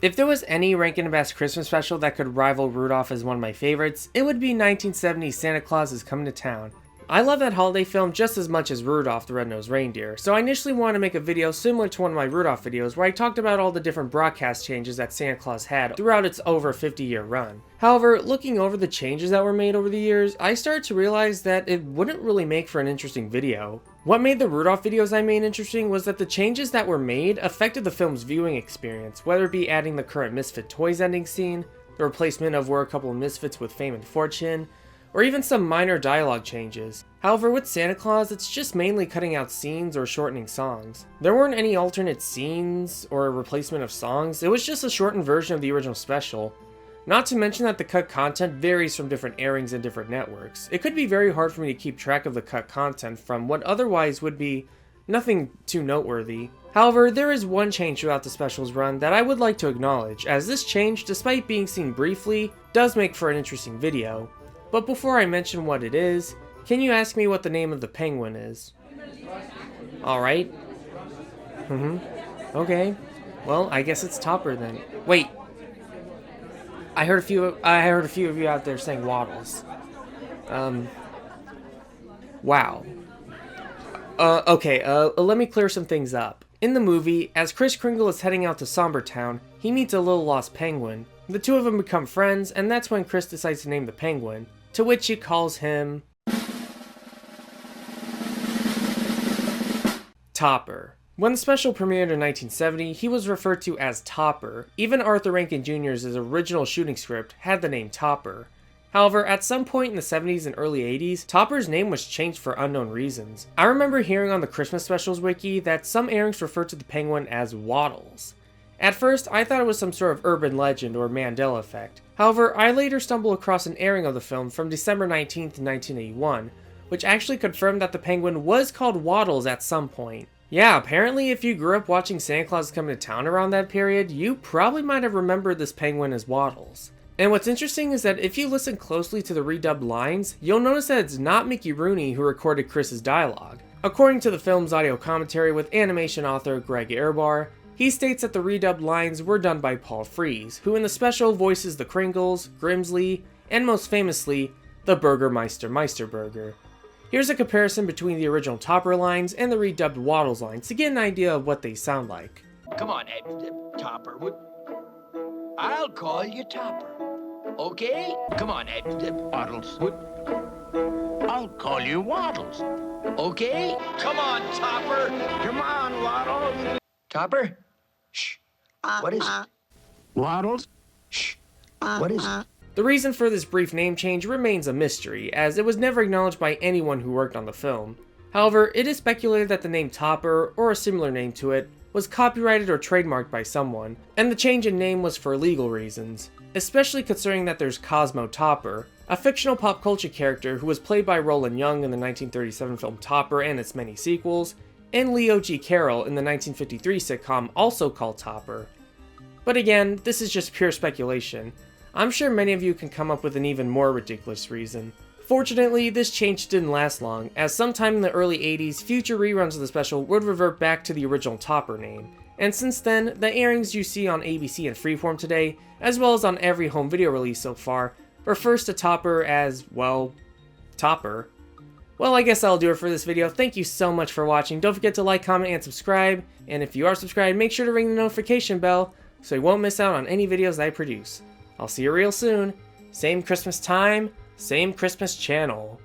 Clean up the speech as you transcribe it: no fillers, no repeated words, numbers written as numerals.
If there was any Rankin and Bass Christmas special that could rival Rudolph as one of my favorites, it would be 1970's Santa Claus is Coming to Town. I love that holiday film just as much as Rudolph the Red-Nosed Reindeer, so I initially wanted to make a video similar to one of my Rudolph videos where I talked about all the different broadcast changes that Santa Claus had throughout its over 50-year run. However, looking over the changes that were made over the years, I started to realize that it wouldn't really make for an interesting video. What made the Rudolph videos I made interesting was that the changes that were made affected the film's viewing experience, whether it be adding the current Misfit Toys ending scene, the replacement of We're a Couple of Misfits with Fame and Fortune, or even some minor dialogue changes. However, with Santa Claus, it's just mainly cutting out scenes or shortening songs. There weren't any alternate scenes or a replacement of songs, it was just a shortened version of the original special. Not to mention that the cut content varies from different airings and different networks. It could be very hard for me to keep track of the cut content from what otherwise would be nothing too noteworthy. However, there is one change throughout the special's run that I would like to acknowledge, as this change, despite being seen briefly, does make for an interesting video. But before I mention what it is, can you ask me what the name of the penguin is? Alright. Okay. Well, I guess it's Topper then. Wait. I heard a few of you out there saying Waddles. Wow. Okay, let me clear some things up. In the movie, as Kris Kringle is heading out to Somber Town, he meets a little lost penguin. The two of them become friends, and that's when Kris decides to name the penguin, to which he calls him Topper. When the special premiered in 1970, he was referred to as Topper. Even Arthur Rankin Jr.'s original shooting script had the name Topper. However, at some point in the 70s and early 80s, Topper's name was changed for unknown reasons. I remember hearing on the Christmas Specials wiki that some airings referred to the penguin as Waddles. At first, I thought it was some sort of urban legend or Mandela effect. However, I later stumbled across an airing of the film from December 19th, 1981, which actually confirmed that the penguin was called Waddles at some point. Yeah, apparently if you grew up watching Santa Claus is Coming to Town around that period, you probably might have remembered this penguin as Waddles. And what's interesting is that if you listen closely to the redubbed lines, you'll notice that it's not Mickey Rooney who recorded Chris's dialogue. According to the film's audio commentary with animation author Greg Ehrbar, he states that the redubbed lines were done by Paul Frees, who in the special voices the Kringles, Grimsley, and most famously, the Burgermeister Meisterburger. Here's a comparison between the original Topper lines and the redubbed Waddles lines to get an idea of what they sound like. Come on, Topper. I'll call you Topper. Okay? Come on, Waddles. I'll call you Waddles. Okay? Come on, Topper. Come on, Waddles. Topper? Shh. What is it? Waddles? Shh. What is it? The reason for this brief name change remains a mystery, as it was never acknowledged by anyone who worked on the film. However, it is speculated that the name Topper, or a similar name to it, was copyrighted or trademarked by someone, and the change in name was for legal reasons, especially considering that there's Cosmo Topper, a fictional pop culture character who was played by Roland Young in the 1937 film Topper and its many sequels, and Leo G. Carroll in the 1953 sitcom also called Topper. But again, this is just pure speculation. I'm sure many of you can come up with an even more ridiculous reason. Fortunately, this change didn't last long, as sometime in the early 80s, future reruns of the special would revert back to the original Topper name. And since then, the airings you see on ABC and Freeform today, as well as on every home video release so far, refers to Topper as, well, Topper. Well, I guess that'll do it for this video. Thank you so much for watching. Don't forget to like, comment, and subscribe. And if you are subscribed, make sure to ring the notification bell so you won't miss out on any videos I produce. I'll see you real soon. Same Christmas time, same Christmas channel.